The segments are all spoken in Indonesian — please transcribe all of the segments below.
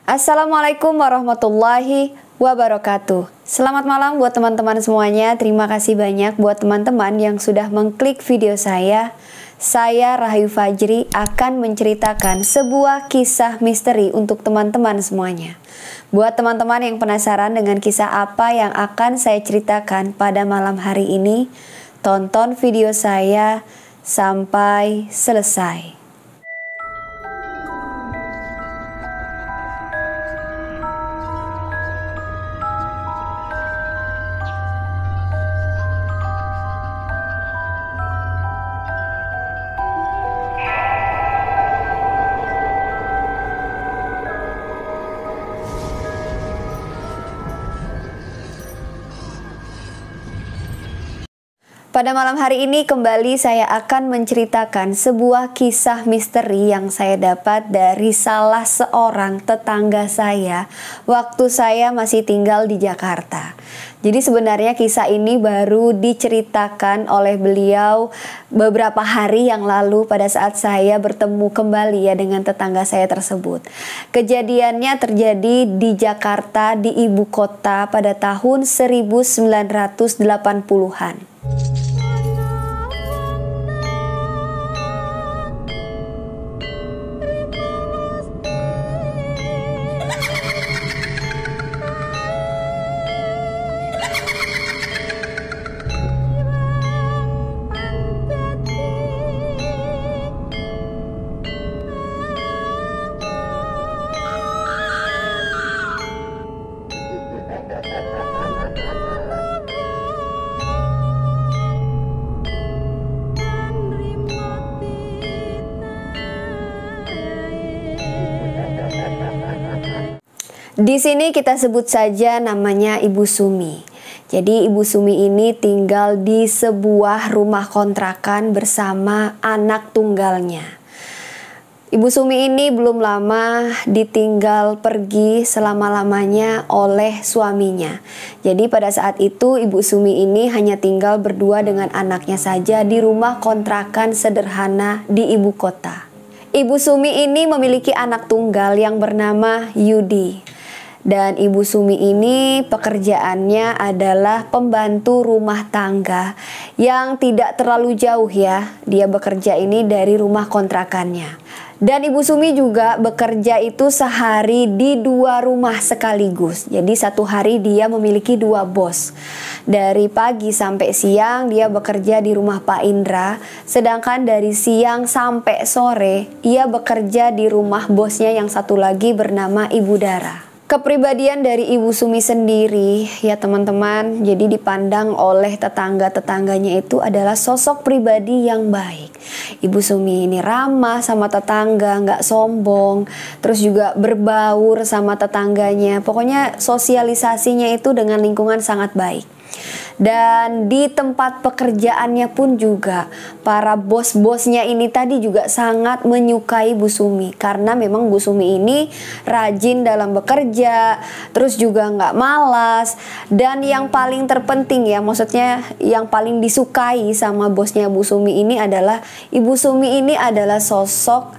Assalamualaikum warahmatullahi wabarakatuh. Selamat malam buat teman-teman semuanya. Terima kasih banyak buat teman-teman yang sudah mengklik video saya. Saya Rahayu Fajri akan menceritakan sebuah kisah misteri untuk teman-teman semuanya. Buat teman-teman yang penasaran dengan kisah apa yang akan saya ceritakan pada malam hari ini, tonton video saya sampai selesai. Pada malam hari ini kembali saya akan menceritakan sebuah kisah misteri yang saya dapat dari salah seorang tetangga saya waktu saya masih tinggal di Jakarta. Jadi sebenarnya kisah ini baru diceritakan oleh beliau beberapa hari yang lalu pada saat saya bertemu kembali ya dengan tetangga saya tersebut. Kejadiannya terjadi di Jakarta, di ibu kota pada tahun 1980-an. Di sini kita sebut saja namanya Ibu Sumi. Jadi Ibu Sumi ini tinggal di sebuah rumah kontrakan bersama anak tunggalnya. Ibu Sumi ini belum lama ditinggal pergi selama-lamanya oleh suaminya. Jadi pada saat itu Ibu Sumi ini hanya tinggal berdua dengan anaknya saja di rumah kontrakan sederhana di ibu kota. Ibu Sumi ini memiliki anak tunggal yang bernama Yudi. Dan Ibu Sumi ini pekerjaannya adalah pembantu rumah tangga yang tidak terlalu jauh ya. Dia bekerja ini dari rumah kontrakannya. Dan Ibu Sumi juga bekerja itu sehari di dua rumah sekaligus. Jadi satu hari dia memiliki dua bos. Dari pagi sampai siang dia bekerja di rumah Pak Indra. Sedangkan dari siang sampai sore ia bekerja di rumah bosnya yang satu lagi bernama Ibu Dara. Kepribadian dari Ibu Sumi sendiri ya teman-teman, jadi dipandang oleh tetangga-tetangganya itu adalah sosok pribadi yang baik. Ibu Sumi ini ramah sama tetangga, nggak sombong, terus juga berbaur sama tetangganya. Pokoknya sosialisasinya itu dengan lingkungan sangat baik. Dan di tempat pekerjaannya pun juga para bos-bosnya ini tadi juga sangat menyukai Bu Sumi. Karena memang Bu Sumi ini rajin dalam bekerja, terus juga nggak malas. Dan yang paling terpenting ya, maksudnya yang paling disukai sama bosnya Bu Sumi ini adalah Ibu Sumi ini adalah sosok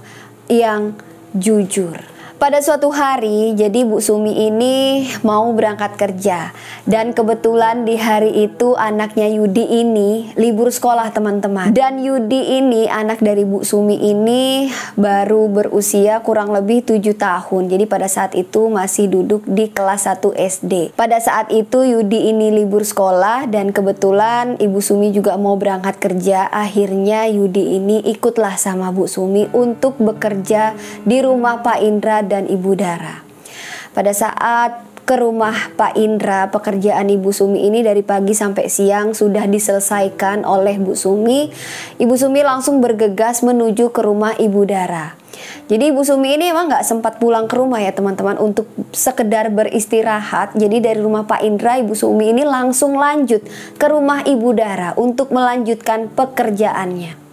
yang jujur. Pada suatu hari, jadi Bu Sumi ini mau berangkat kerja. Dan kebetulan di hari itu anaknya Yudi ini libur sekolah teman-teman. Dan Yudi ini anak dari Bu Sumi ini baru berusia kurang lebih 7 tahun. Jadi pada saat itu masih duduk di kelas 1 SD. Pada saat itu Yudi ini libur sekolah dan kebetulan Ibu Sumi juga mau berangkat kerja. Akhirnya Yudi ini ikutlah sama Bu Sumi untuk bekerja di rumah Pak Indra dan Ibu Dara. Pada saat ke rumah Pak Indra, pekerjaan Ibu Sumi ini dari pagi sampai siang sudah diselesaikan oleh Bu Sumi. Ibu Sumi langsung bergegas menuju ke rumah Ibu Dara. Jadi Ibu Sumi ini emang nggak sempat pulang ke rumah ya teman-teman untuk sekedar beristirahat. Jadi dari rumah Pak Indra, Ibu Sumi ini langsung lanjut ke rumah Ibu Dara untuk melanjutkan pekerjaannya.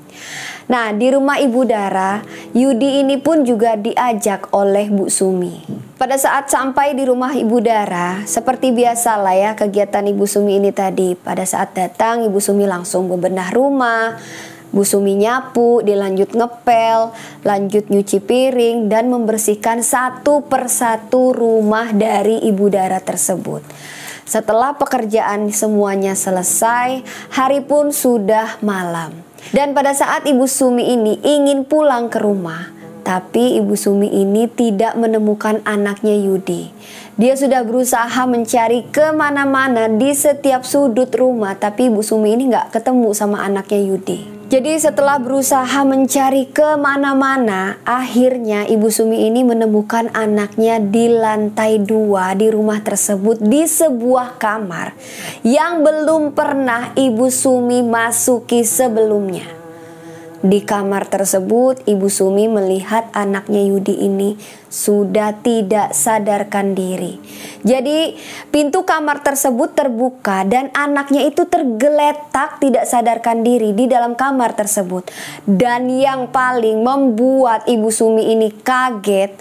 Nah, di rumah Ibu Dara, Yudi ini pun juga diajak oleh Bu Sumi. Pada saat sampai di rumah Ibu Dara, seperti biasa lah ya kegiatan Ibu Sumi ini tadi. Pada saat datang, Ibu Sumi langsung bebenah rumah, Bu Sumi nyapu, dilanjut ngepel, lanjut nyuci piring, dan membersihkan satu persatu rumah dari Ibu Dara tersebut. Setelah pekerjaan semuanya selesai, hari pun sudah malam. Dan pada saat Ibu Sumi ini ingin pulang ke rumah, tapi Ibu Sumi ini tidak menemukan anaknya Yudi. Dia sudah berusaha mencari kemana-mana di setiap sudut rumah, tapi Ibu Sumi ini nggak ketemu sama anaknya Yudi. Jadi setelah berusaha mencari kemana-mana, akhirnya Ibu Sumi ini menemukan anaknya di lantai 2 di rumah tersebut, di sebuah kamar yang belum pernah Ibu Sumi masuki sebelumnya. Di kamar tersebut, Ibu Sumi melihat anaknya Yudi ini sudah tidak sadarkan diri. Jadi pintu kamar tersebut terbuka dan anaknya itu tergeletak tidak sadarkan diri di dalam kamar tersebut. Dan yang paling membuat Ibu Sumi ini kaget,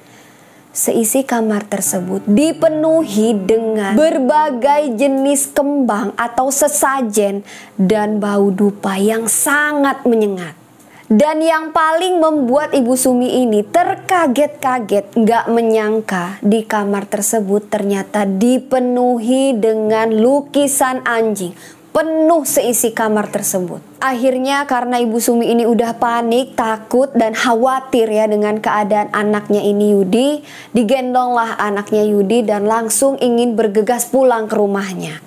seisi kamar tersebut dipenuhi dengan berbagai jenis kembang atau sesajen dan bau dupa yang sangat menyengat. Dan yang paling membuat Ibu Sumi ini terkaget-kaget, gak menyangka di kamar tersebut ternyata dipenuhi dengan lukisan anjing. Penuh seisi kamar tersebut. Akhirnya karena Ibu Sumi ini udah panik, takut, dan khawatir ya dengan keadaan anaknya ini Yudi, digendonglah anaknya Yudi dan langsung ingin bergegas pulang ke rumahnya.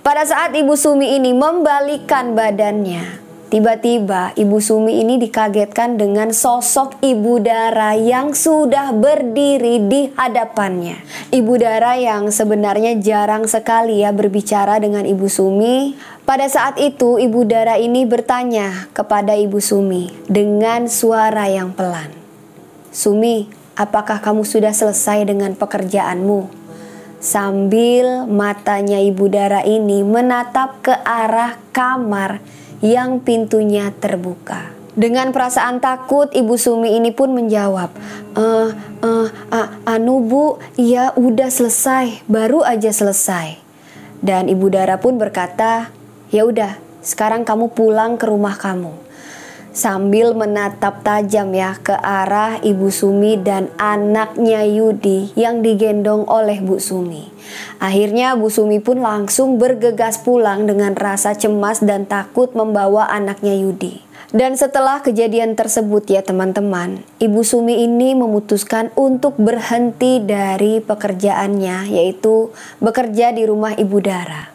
Pada saat Ibu Sumi ini membalikkan badannya, tiba-tiba Ibu Sumi ini dikagetkan dengan sosok Ibu Dara yang sudah berdiri di hadapannya. Ibu Dara yang sebenarnya jarang sekali ya berbicara dengan Ibu Sumi. Pada saat itu Ibu Dara ini bertanya kepada Ibu Sumi dengan suara yang pelan. "Sumi, apakah kamu sudah selesai dengan pekerjaanmu?" Sambil matanya Ibu Dara ini menatap ke arah kamar yang pintunya terbuka. Dengan perasaan takut, Ibu Sumi ini pun menjawab, anu Bu, iya udah selesai, baru aja selesai." Dan Ibu Dara pun berkata, "Ya udah, sekarang kamu pulang ke rumah kamu." Sambil menatap tajam ya ke arah Ibu Sumi dan anaknya Yudi yang digendong oleh Bu Sumi. Akhirnya Bu Sumi pun langsung bergegas pulang dengan rasa cemas dan takut membawa anaknya Yudi. Dan setelah kejadian tersebut ya teman-teman, Ibu Sumi ini memutuskan untuk berhenti dari pekerjaannya, yaitu bekerja di rumah Ibu Dara.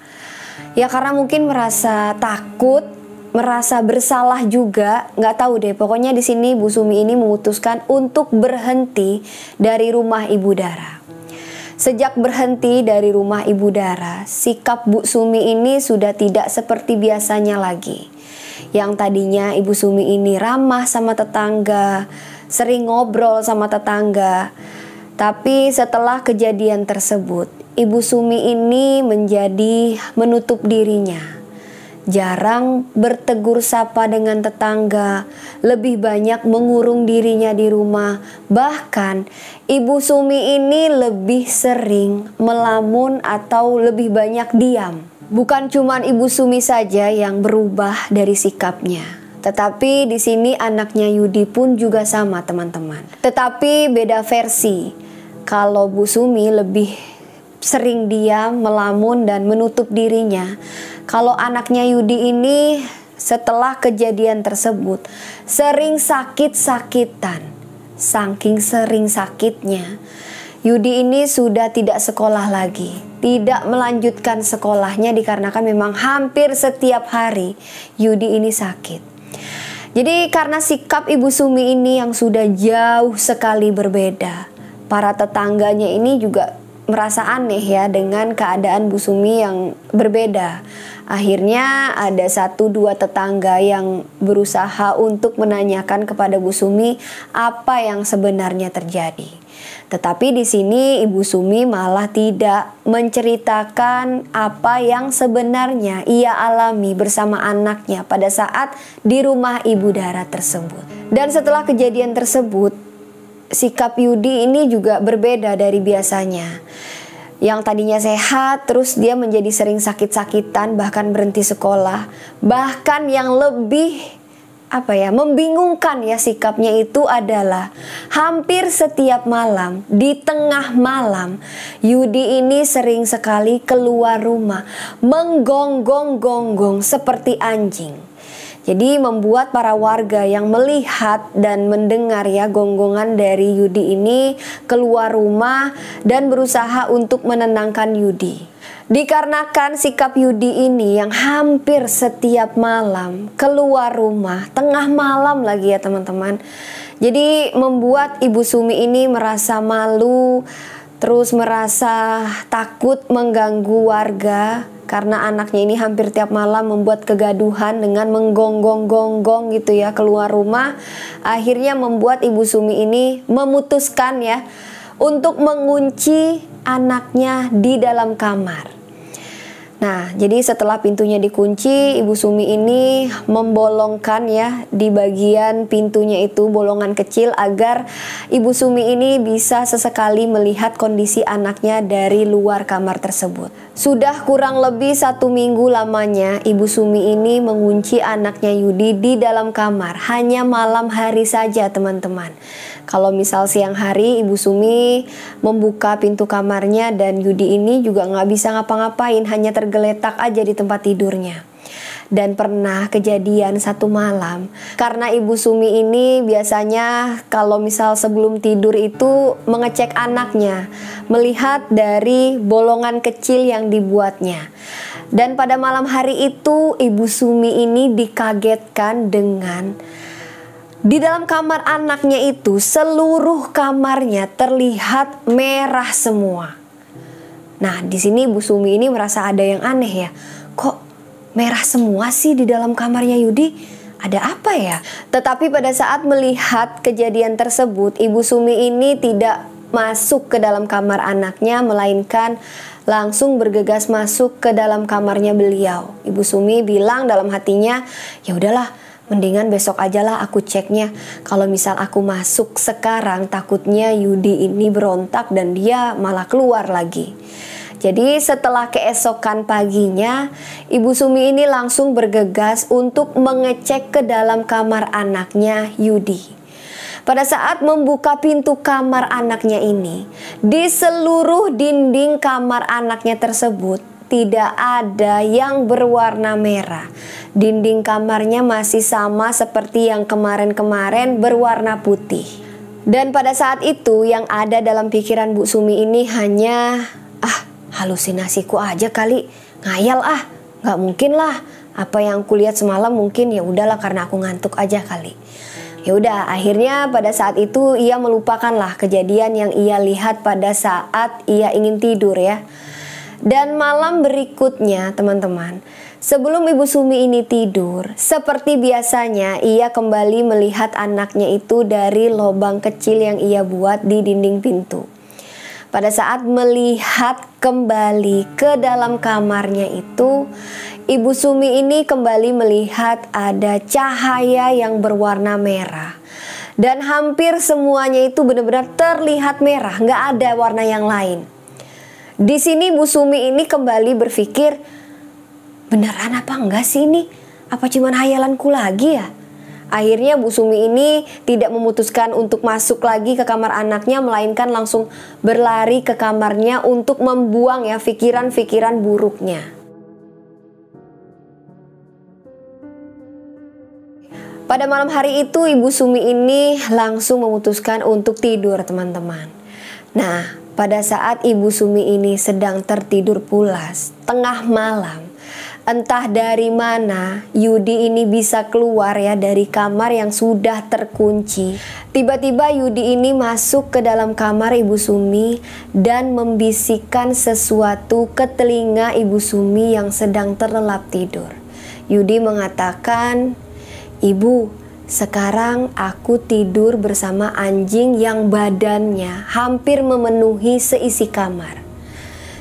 Ya karena mungkin merasa takut, merasa bersalah juga, nggak tahu deh. Pokoknya di sini Bu Sumi ini memutuskan untuk berhenti dari rumah Ibu Dara. Sejak berhenti dari rumah Ibu Dara, sikap Bu Sumi ini sudah tidak seperti biasanya lagi. Yang tadinya Ibu Sumi ini ramah sama tetangga, sering ngobrol sama tetangga. Tapi setelah kejadian tersebut, Ibu Sumi ini menjadi menutup dirinya. Jarang bertegur sapa dengan tetangga, lebih banyak mengurung dirinya di rumah. Bahkan Ibu Sumi ini lebih sering melamun atau lebih banyak diam. Bukan cuma Ibu Sumi saja yang berubah dari sikapnya, tetapi di sini anaknya Yudi pun juga sama teman-teman. Tetapi beda versi. Kalau Bu Sumi lebih sering diam, melamun, dan menutup dirinya. Kalau anaknya Yudi ini setelah kejadian tersebut sering sakit-sakitan. Saking sering sakitnya, Yudi ini sudah tidak sekolah lagi, tidak melanjutkan sekolahnya dikarenakan memang hampir setiap hari Yudi ini sakit. Jadi karena sikap Ibu Sumi ini yang sudah jauh sekali berbeda, para tetangganya ini juga merasa aneh ya dengan keadaan Bu Sumi yang berbeda. Akhirnya ada 1-2 tetangga yang berusaha untuk menanyakan kepada Bu Sumi apa yang sebenarnya terjadi. Tetapi di sini Ibu Sumi malah tidak menceritakan apa yang sebenarnya ia alami bersama anaknya pada saat di rumah Ibu Dara tersebut. Dan setelah kejadian tersebut, sikap Yudi ini juga berbeda dari biasanya. Yang tadinya sehat, terus dia menjadi sering sakit-sakitan, bahkan berhenti sekolah. Bahkan yang lebih membingungkan ya sikapnya itu adalah hampir setiap malam, di tengah malam, Yudi ini sering sekali keluar rumah menggonggong-gonggong seperti anjing. Jadi membuat para warga yang melihat dan mendengar ya gonggongan dari Yudi ini keluar rumah dan berusaha untuk menenangkan Yudi. Dikarenakan sikap Yudi ini yang hampir setiap malam keluar rumah, tengah malam lagi ya teman-teman. Jadi membuat Ibu Sumi ini merasa malu, terus merasa takut mengganggu warga. Karena anaknya ini hampir tiap malam membuat kegaduhan dengan menggonggong-gonggong gitu ya keluar rumah. Akhirnya membuat Ibu Sumi ini memutuskan ya untuk mengunci anaknya di dalam kamar. Nah, jadi setelah pintunya dikunci, Ibu Sumi ini membolongkan ya di bagian pintunya itu bolongan kecil agar Ibu Sumi ini bisa sesekali melihat kondisi anaknya dari luar kamar tersebut. Sudah kurang lebih 1 minggu lamanya Ibu Sumi ini mengunci anaknya Yudi di dalam kamar. Hanya malam hari saja teman-teman. Kalau misal siang hari Ibu Sumi membuka pintu kamarnya dan Yudi ini juga nggak bisa ngapa-ngapain, hanya tergeletak aja di tempat tidurnya. Dan pernah kejadian satu malam, karena Ibu Sumi ini biasanya kalau misal sebelum tidur itu mengecek anaknya, melihat dari bolongan kecil yang dibuatnya. Dan pada malam hari itu Ibu Sumi ini dikagetkan dengan di dalam kamar anaknya itu seluruh kamarnya terlihat merah semua. Nah, di sini Ibu Sumi ini merasa ada yang aneh ya. Kok merah semua sih di dalam kamarnya Yudi? Ada apa ya? Tetapi pada saat melihat kejadian tersebut, Ibu Sumi ini tidak masuk ke dalam kamar anaknya, melainkan langsung bergegas masuk ke dalam kamarnya beliau. Ibu Sumi bilang dalam hatinya, ya udahlah, mendingan besok aja lah aku ceknya. Kalau misal aku masuk sekarang, takutnya Yudi ini berontak dan dia malah keluar lagi. Jadi setelah keesokan paginya, Ibu Sumi ini langsung bergegas untuk mengecek ke dalam kamar anaknya Yudi. Pada saat membuka pintu kamar anaknya ini, di seluruh dinding kamar anaknya tersebut tidak ada yang berwarna merah. Dinding kamarnya masih sama seperti yang kemarin-kemarin berwarna putih. Dan pada saat itu yang ada dalam pikiran Bu Sumi ini hanya, halusinasiku aja kali, ngayal nggak mungkin lah. Apa yang kulihat semalam mungkin ya udahlah karena aku ngantuk aja kali. Ya udah, akhirnya pada saat itu ia melupakanlah kejadian yang ia lihat pada saat ia ingin tidur ya. Dan malam berikutnya teman-teman, sebelum Ibu Sumi ini tidur, seperti biasanya ia kembali melihat anaknya itu dari lubang kecil yang ia buat di dinding pintu. Pada saat melihat kembali ke dalam kamarnya itu, Ibu Sumi ini kembali melihat ada cahaya yang berwarna merah. Dan hampir semuanya itu benar-benar terlihat merah, nggak ada warna yang lain. Di sini Bu Sumi ini kembali berpikir, beneran apa enggak sih ini? Apa cuman hayalanku lagi ya? Akhirnya Bu Sumi ini tidak memutuskan untuk masuk lagi ke kamar anaknya, melainkan langsung berlari ke kamarnya untuk membuang ya pikiran-pikiran buruknya. Pada malam hari itu Ibu Sumi ini langsung memutuskan untuk tidur teman-teman. Nah, pada saat Ibu Sumi ini sedang tertidur pulas, tengah malam, entah dari mana Yudi ini bisa keluar ya dari kamar yang sudah terkunci. Tiba-tiba Yudi ini masuk ke dalam kamar Ibu Sumi dan membisikkan sesuatu ke telinga Ibu Sumi yang sedang terlelap tidur. Yudi mengatakan, "Ibu, sekarang aku tidur bersama anjing yang badannya hampir memenuhi seisi kamar.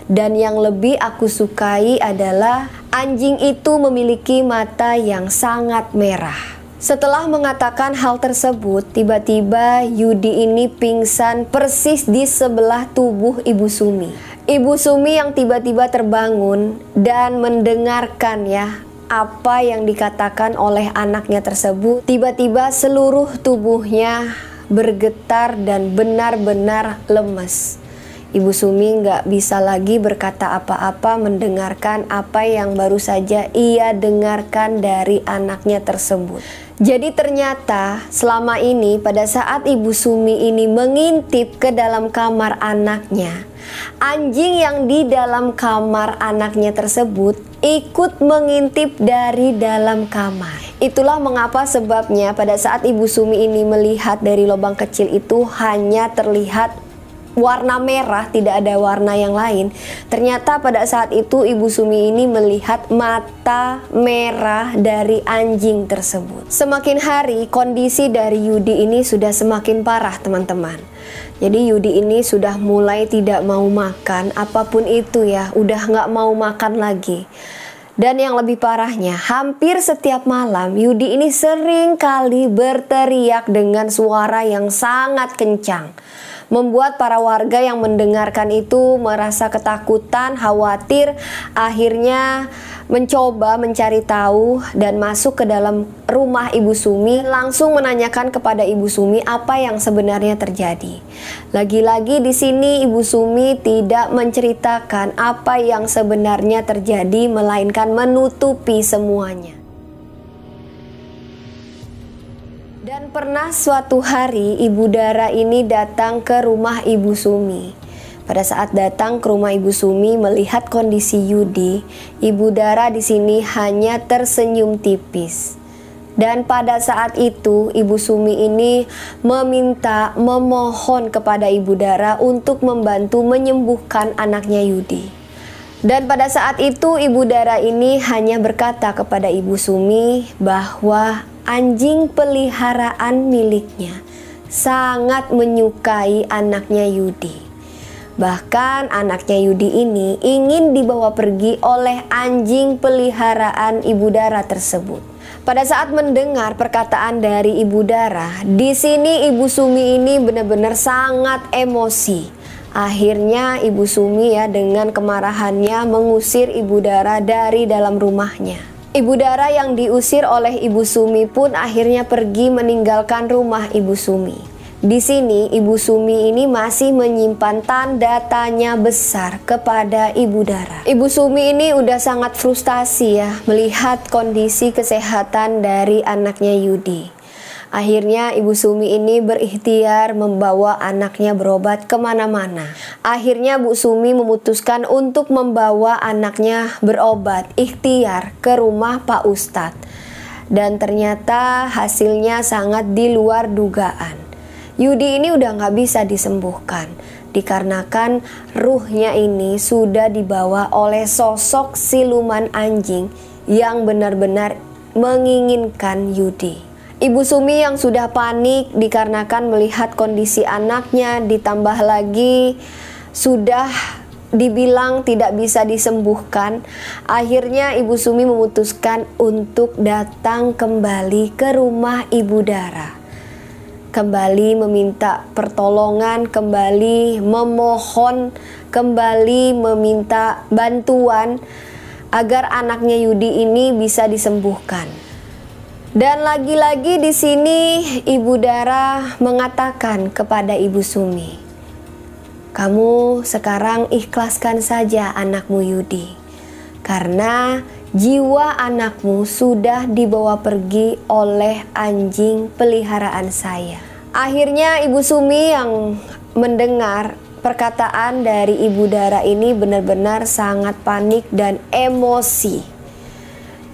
Dan yang lebih aku sukai adalah anjing itu memiliki mata yang sangat merah." Setelah mengatakan hal tersebut, tiba-tiba Yudi ini pingsan persis di sebelah tubuh Ibu Sumi. Ibu Sumi yang tiba-tiba terbangun dan mendengarkan ya apa yang dikatakan oleh anaknya tersebut, tiba-tiba seluruh tubuhnya bergetar dan benar-benar lemes. Ibu Sumi nggak bisa lagi berkata apa-apa mendengarkan apa yang baru saja ia dengarkan dari anaknya tersebut. Jadi ternyata selama ini pada saat Ibu Sumi ini mengintip ke dalam kamar anaknya, anjing yang di dalam kamar anaknya tersebut ikut mengintip dari dalam kamar. Itulah mengapa sebabnya pada saat Ibu Sumi ini melihat dari lubang kecil itu hanya terlihat warna merah, tidak ada warna yang lain. Ternyata pada saat itu Ibu Sumi ini melihat mata merah dari anjing tersebut. Semakin hari kondisi dari Yudi ini sudah semakin parah, teman-teman. Jadi Yudi ini sudah mulai tidak mau makan, apapun itu ya, udah nggak mau makan lagi. Dan yang lebih parahnya, hampir setiap malam Yudi ini sering kali berteriak dengan suara yang sangat kencang, membuat para warga yang mendengarkan itu merasa ketakutan, khawatir, akhirnya mencoba mencari tahu dan masuk ke dalam rumah Ibu Sumi, langsung menanyakan kepada Ibu Sumi apa yang sebenarnya terjadi. Lagi-lagi di sini Ibu Sumi tidak menceritakan apa yang sebenarnya terjadi, melainkan menutupi semuanya. Dan pernah suatu hari Ibu Dara ini datang ke rumah Ibu Sumi. Pada saat datang ke rumah Ibu Sumi melihat kondisi Yudi, Ibu Dara di sini hanya tersenyum tipis. Dan pada saat itu Ibu Sumi ini memohon kepada Ibu Dara untuk membantu menyembuhkan anaknya Yudi. Dan pada saat itu Ibu Dara ini hanya berkata kepada Ibu Sumi bahwa anjing peliharaan miliknya sangat menyukai anaknya Yudi. Bahkan anaknya Yudi ini ingin dibawa pergi oleh anjing peliharaan Ibu Dara tersebut. Pada saat mendengar perkataan dari Ibu Dara, di sini Ibu Sumi ini benar-benar sangat emosi. Akhirnya Ibu Sumi ya dengan kemarahannya mengusir Ibu Dara dari dalam rumahnya. Ibu Dara yang diusir oleh Ibu Sumi pun akhirnya pergi meninggalkan rumah Ibu Sumi. Di sini Ibu Sumi ini masih menyimpan tanda tanya besar kepada Ibu Dara. Ibu Sumi ini udah sangat frustasi ya melihat kondisi kesehatan dari anaknya Yudi. Akhirnya Ibu Sumi ini berikhtiar membawa anaknya berobat kemana-mana. Akhirnya Bu Sumi memutuskan untuk membawa anaknya berobat ikhtiar ke rumah Pak Ustadz. Dan ternyata hasilnya sangat di luar dugaan. Yudi ini udah gak bisa disembuhkan dikarenakan ruhnya ini sudah dibawa oleh sosok siluman anjing yang benar-benar menginginkan Yudi. Ibu Sumi yang sudah panik dikarenakan melihat kondisi anaknya, ditambah lagi sudah dibilang tidak bisa disembuhkan. Akhirnya Ibu Sumi memutuskan untuk datang kembali ke rumah Ibu Dara, kembali meminta pertolongan, kembali memohon, kembali meminta bantuan agar anaknya Yudi ini bisa disembuhkan. Dan lagi-lagi di sini Ibu Dara mengatakan kepada Ibu Sumi, "Kamu sekarang ikhlaskan saja anakmu Yudi, karena jiwa anakmu sudah dibawa pergi oleh anjing peliharaan saya." Akhirnya Ibu Sumi yang mendengar perkataan dari Ibu Dara ini benar-benar sangat panik dan emosi.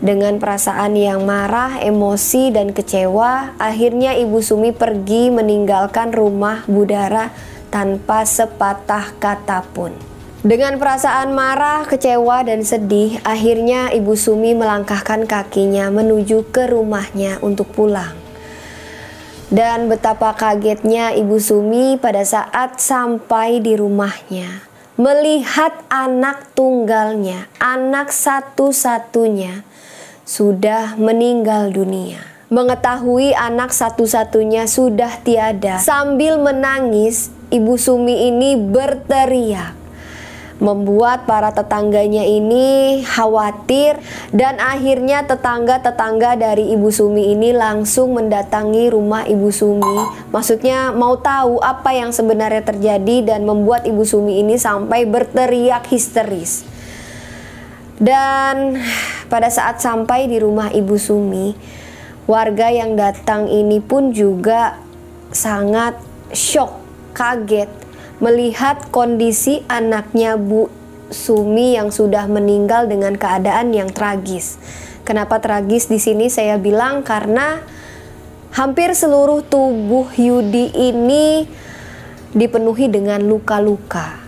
Dengan perasaan yang marah, emosi, dan kecewa, akhirnya Ibu Sumi pergi meninggalkan rumah Bu Dara tanpa sepatah kata pun. Dengan perasaan marah, kecewa, dan sedih, akhirnya Ibu Sumi melangkahkan kakinya menuju ke rumahnya untuk pulang. Dan betapa kagetnya Ibu Sumi pada saat sampai di rumahnya, melihat anak tunggalnya, anak satu-satunya, sudah meninggal dunia. Mengetahui anak satu-satunya sudah tiada, sambil menangis, Ibu Sumi ini berteriak, membuat para tetangganya ini khawatir, dan akhirnya tetangga-tetangga dari Ibu Sumi ini langsung mendatangi rumah Ibu Sumi. Maksudnya mau tahu apa yang sebenarnya terjadi dan membuat Ibu Sumi ini sampai berteriak histeris. Dan pada saat sampai di rumah Ibu Sumi, warga yang datang ini pun juga sangat shock, kaget melihat kondisi anaknya Bu Sumi yang sudah meninggal dengan keadaan yang tragis. Kenapa tragis di sini saya bilang? Karena hampir seluruh tubuh Yudi ini dipenuhi dengan luka-luka.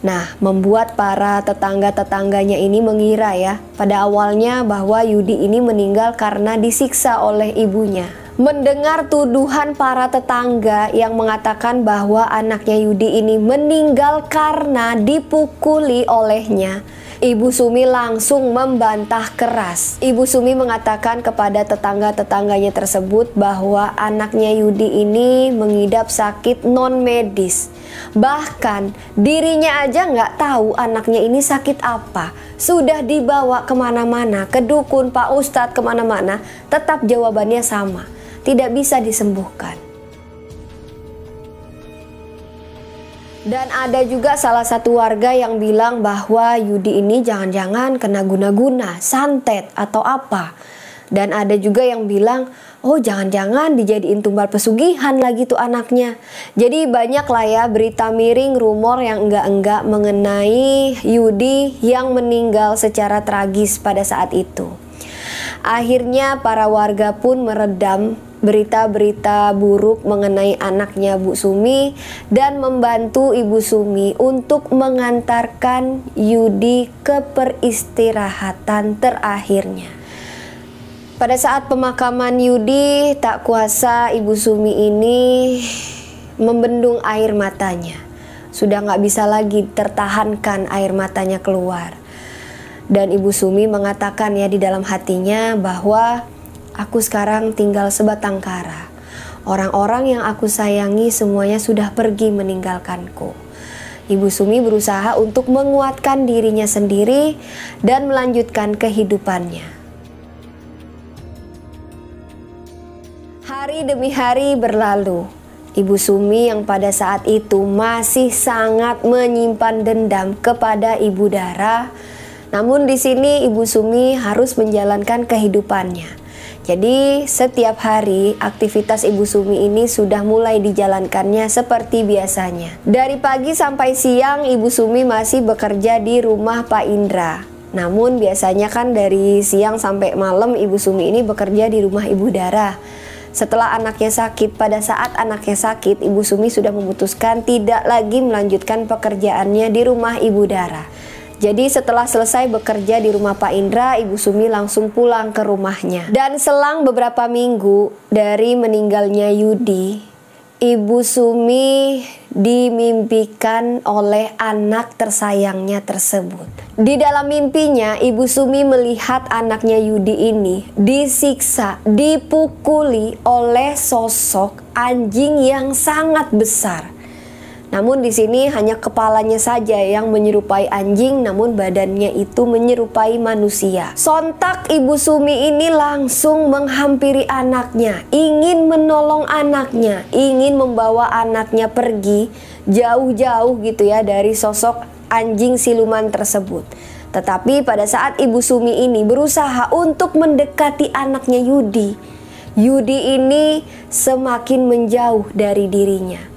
Nah, membuat para tetangga-tetangganya ini mengira ya, pada awalnya bahwa Yudi ini meninggal karena disiksa oleh ibunya. Mendengar tuduhan para tetangga yang mengatakan bahwa anaknya Yudi ini meninggal karena dipukuli olehnya, Ibu Sumi langsung membantah keras. Ibu Sumi mengatakan kepada tetangga-tetangganya tersebut bahwa anaknya Yudi ini mengidap sakit non medis. Bahkan dirinya aja nggak tahu anaknya ini sakit apa. Sudah dibawa kemana-mana, ke dukun, Pak Ustadz, kemana-mana, tetap jawabannya sama, tidak bisa disembuhkan. Dan ada juga salah satu warga yang bilang bahwa Yudi ini jangan-jangan kena guna-guna, santet atau apa. Dan ada juga yang bilang, oh jangan-jangan dijadiin tumbal pesugihan lagi tuh anaknya. Jadi banyak lah ya berita miring, rumor yang enggak-enggak mengenai Yudi yang meninggal secara tragis pada saat itu. Akhirnya para warga pun meredam berita-berita buruk mengenai anaknya Bu Sumi dan membantu Ibu Sumi untuk mengantarkan Yudi ke peristirahatan terakhirnya. Pada saat pemakaman Yudi, tak kuasa Ibu Sumi ini membendung air matanya. Sudah nggak bisa lagi tertahankan air matanya keluar. Dan Ibu Sumi mengatakan ya di dalam hatinya bahwa aku sekarang tinggal sebatang kara. Orang-orang yang aku sayangi semuanya sudah pergi meninggalkanku. Ibu Sumi berusaha untuk menguatkan dirinya sendiri dan melanjutkan kehidupannya. Hari demi hari berlalu. Ibu Sumi yang pada saat itu masih sangat menyimpan dendam kepada Ibu Dara. Namun di sini Ibu Sumi harus menjalankan kehidupannya. Jadi setiap hari aktivitas Ibu Sumi ini sudah mulai dijalankannya seperti biasanya. Dari pagi sampai siang Ibu Sumi masih bekerja di rumah Pak Indra. Namun biasanya kan dari siang sampai malam Ibu Sumi ini bekerja di rumah Ibu Dara. Setelah anaknya sakit, pada saat anaknya sakit, Ibu Sumi sudah memutuskan tidak lagi melanjutkan pekerjaannya di rumah Ibu Dara. Jadi setelah selesai bekerja di rumah Pak Indra, Ibu Sumi langsung pulang ke rumahnya. Dan selang beberapa minggu dari meninggalnya Yudi, Ibu Sumi dimimpikan oleh anak tersayangnya tersebut. Di dalam mimpinya, Ibu Sumi melihat anaknya Yudi ini disiksa, dipukuli oleh sosok anjing yang sangat besar. Namun di sini hanya kepalanya saja yang menyerupai anjing, namun badannya itu menyerupai manusia. Sontak Ibu Sumi ini langsung menghampiri anaknya, ingin menolong anaknya, ingin membawa anaknya pergi jauh-jauh gitu ya dari sosok anjing siluman tersebut. Tetapi pada saat Ibu Sumi ini berusaha untuk mendekati anaknya Yudi, Yudi ini semakin menjauh dari dirinya.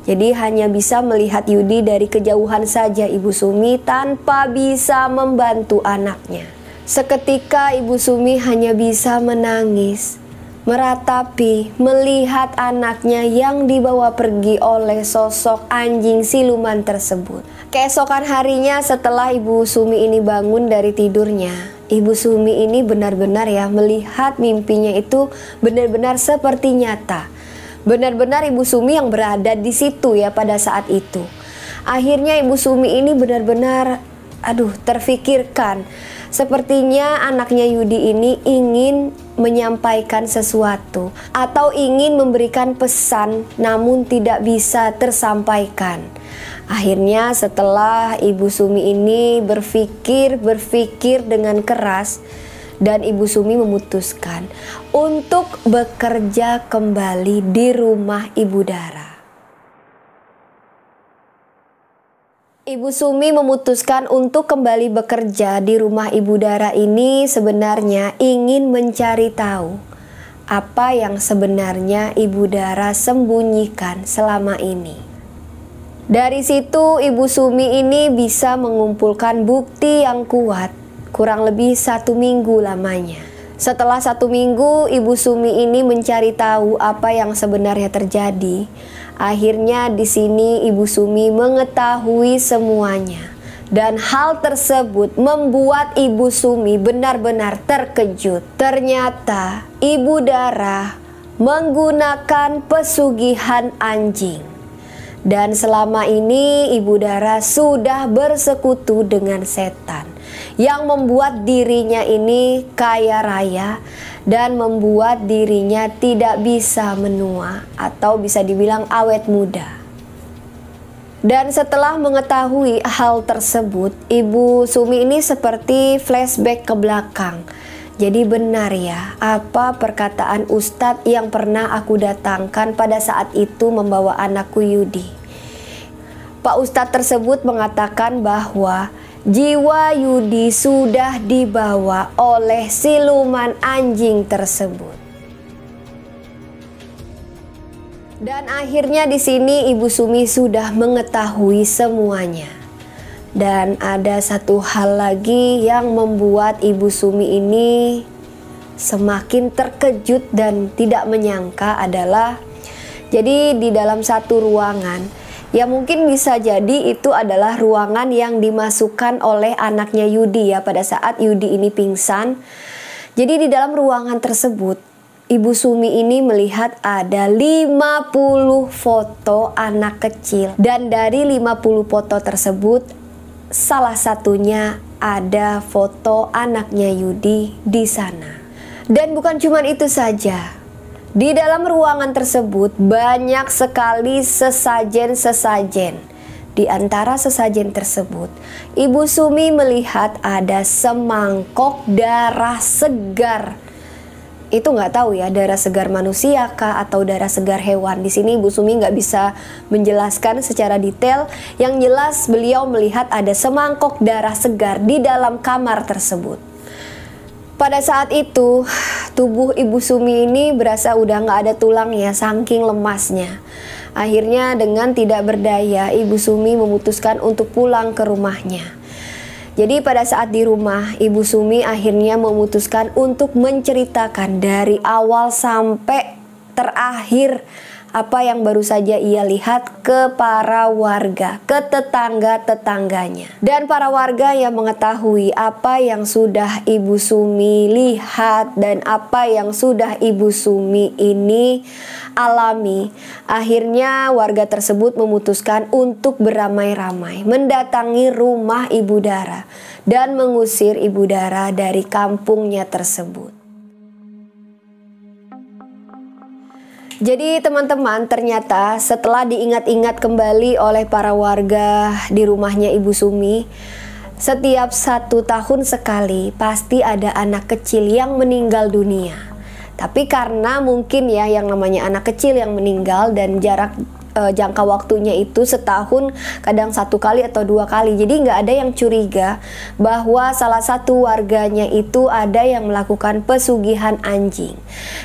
Jadi hanya bisa melihat Yudi dari kejauhan saja Ibu Sumi tanpa bisa membantu anaknya. Seketika Ibu Sumi hanya bisa menangis, meratapi, melihat anaknya yang dibawa pergi oleh sosok anjing siluman tersebut. Keesokan harinya setelah Ibu Sumi ini bangun dari tidurnya, Ibu Sumi ini benar-benar ya melihat mimpinya itu benar-benar seperti nyata. Benar-benar Ibu Sumi yang berada di situ ya pada saat itu. Akhirnya Ibu Sumi ini benar-benar terfikirkan Sepertinya anaknya Yudi ini ingin menyampaikan sesuatu atau ingin memberikan pesan namun tidak bisa tersampaikan. Akhirnya setelah Ibu Sumi ini berpikir dengan keras, dan Ibu Sumi memutuskan untuk bekerja kembali di rumah Ibu Dara. Ibu Sumi memutuskan untuk kembali bekerja di rumah Ibu Dara ini sebenarnya ingin mencari tahu apa yang sebenarnya Ibu Dara sembunyikan selama ini. Dari situ Ibu Sumi ini bisa mengumpulkan bukti yang kuat, kurang lebih 1 minggu lamanya. Setelah 1 minggu Ibu Sumi ini mencari tahu apa yang sebenarnya terjadi. Akhirnya di sini Ibu Sumi mengetahui semuanya. Dan hal tersebut membuat Ibu Sumi benar-benar terkejut. Ternyata Ibu Dara menggunakan pesugihan anjing. Dan selama ini Ibu Dara sudah bersekutu dengan setan yang membuat dirinya ini kaya raya dan membuat dirinya tidak bisa menua atau bisa dibilang awet muda. Dan setelah mengetahui hal tersebut, Ibu Sumi ini seperti flashback ke belakang. Jadi benar ya apa perkataan Ustadz yang pernah aku datangkan pada saat itu membawa anakku Yudi. Pak Ustadz tersebut mengatakan bahwa jiwa Yudi sudah dibawa oleh siluman anjing tersebut. Dan akhirnya di sini Ibu Sumi sudah mengetahui semuanya. Dan ada satu hal lagi yang membuat Ibu Sumi ini semakin terkejut dan tidak menyangka adalah, jadi di dalam satu ruangan, ya mungkin bisa jadi itu adalah ruangan yang dimasukkan oleh anaknya Yudi ya pada saat Yudi ini pingsan. Jadi di dalam ruangan tersebut Ibu Sumi ini melihat ada 50 foto anak kecil. Dan dari 50 foto tersebut salah satunya ada foto anaknya Yudi di sana. Dan bukan cuma itu saja. Di dalam ruangan tersebut banyak sekali sesajen-sesajen. Di antara sesajen tersebut, Ibu Sumi melihat ada semangkok darah segar. Itu nggak tahu ya, darah segar manusia kah atau darah segar hewan. Di sini Ibu Sumi nggak bisa menjelaskan secara detail. Yang jelas beliau melihat ada semangkok darah segar di dalam kamar tersebut. Pada saat itu tubuh Ibu Sumi ini berasa udah nggak ada tulangnya saking lemasnya. Akhirnya dengan tidak berdaya Ibu Sumi memutuskan untuk pulang ke rumahnya. Jadi pada saat di rumah Ibu Sumi akhirnya memutuskan untuk menceritakan dari awal sampai terakhir apa yang baru saja ia lihat ke para warga, ke tetangga-tetangganya. Dan para warga yang mengetahui apa yang sudah Ibu Sumi lihat dan apa yang sudah Ibu Sumi ini alami. Akhirnya warga tersebut memutuskan untuk beramai-ramai mendatangi rumah Ibu Dara dan mengusir Ibu Dara dari kampungnya tersebut. Jadi teman-teman, ternyata setelah diingat-ingat kembali oleh para warga di rumahnya Ibu Sumi, setiap 1 tahun sekali pasti ada anak kecil yang meninggal dunia. Tapi karena mungkin ya yang namanya anak kecil yang meninggal dan jangka waktunya itu setahun, kadang 1 kali atau 2 kali. Jadi nggak ada yang curiga bahwa salah satu warganya itu ada yang melakukan pesugihan anjing.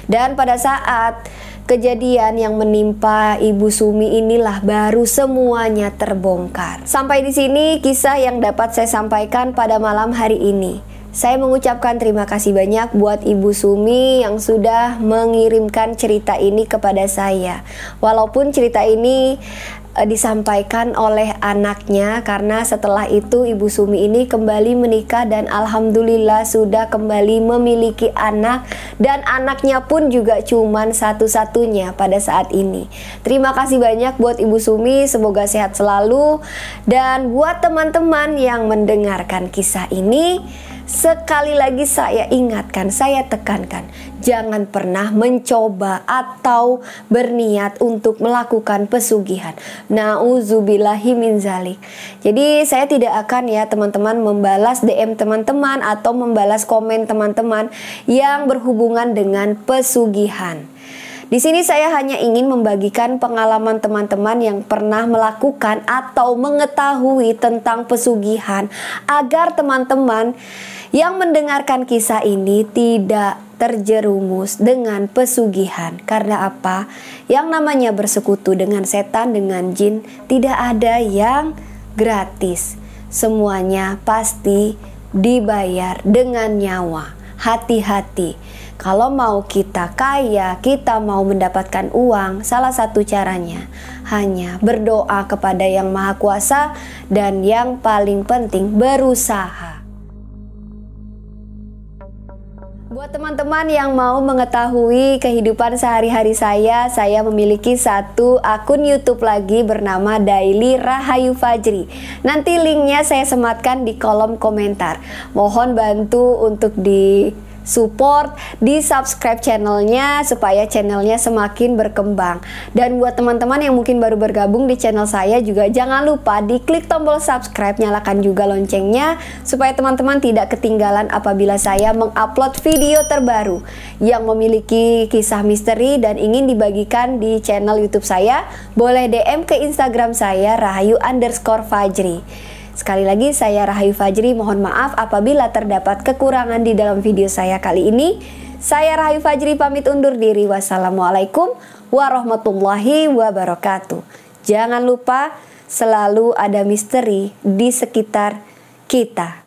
Dan pada saat kejadian yang menimpa Ibu Sumi inilah baru semuanya terbongkar. Sampai di sini kisah yang dapat saya sampaikan pada malam hari ini. Saya mengucapkan terima kasih banyak buat Ibu Sumi yang sudah mengirimkan cerita ini kepada saya. Walaupun cerita ini disampaikan oleh anaknya, karena setelah itu Ibu Sumi ini kembali menikah dan alhamdulillah sudah kembali memiliki anak, dan anaknya pun juga cuman satu-satunya pada saat ini. Terima kasih banyak buat Ibu Sumi, semoga sehat selalu. Dan buat teman-teman yang mendengarkan kisah ini, Sekali lagi saya ingatkan, saya tekankan, jangan pernah mencoba atau berniat untuk melakukan pesugihan. Nauzubillahi min zalik. Jadi saya tidak akan ya teman-teman membalas DM teman-teman atau membalas komen teman-teman yang berhubungan dengan pesugihan. Di sini saya hanya ingin membagikan pengalaman teman-teman yang pernah melakukan atau mengetahui tentang pesugihan agar teman-teman yang mendengarkan kisah ini tidak terjerumus dengan pesugihan. Karena apa? Yang namanya bersekutu dengan setan, dengan jin, tidak ada yang gratis. Semuanya pasti dibayar dengan nyawa. Hati-hati. Kalau mau kita kaya, kita mau mendapatkan uang, salah satu caranya hanya berdoa kepada Yang Maha Kuasa dan yang paling penting berusaha. Buat teman-teman yang mau mengetahui kehidupan sehari-hari saya memiliki satu akun YouTube lagi bernama Daily Rahayu Fajri. Nanti linknya saya sematkan di kolom komentar. Mohon bantu untuk di support, di subscribe channelnya supaya channelnya semakin berkembang. Dan buat teman-teman yang mungkin baru bergabung di channel saya juga jangan lupa diklik tombol subscribe, nyalakan juga loncengnya supaya teman-teman tidak ketinggalan apabila saya mengupload video terbaru yang memiliki kisah misteri dan ingin dibagikan di channel YouTube saya. Boleh DM ke Instagram saya Rahayu_Fajri. Sekali lagi saya Rahayu Fajri, mohon maaf apabila terdapat kekurangan di dalam video saya kali ini. Saya Rahayu Fajri pamit undur diri. Wassalamualaikum warahmatullahi wabarakatuh. Jangan lupa selalu ada misteri di sekitar kita.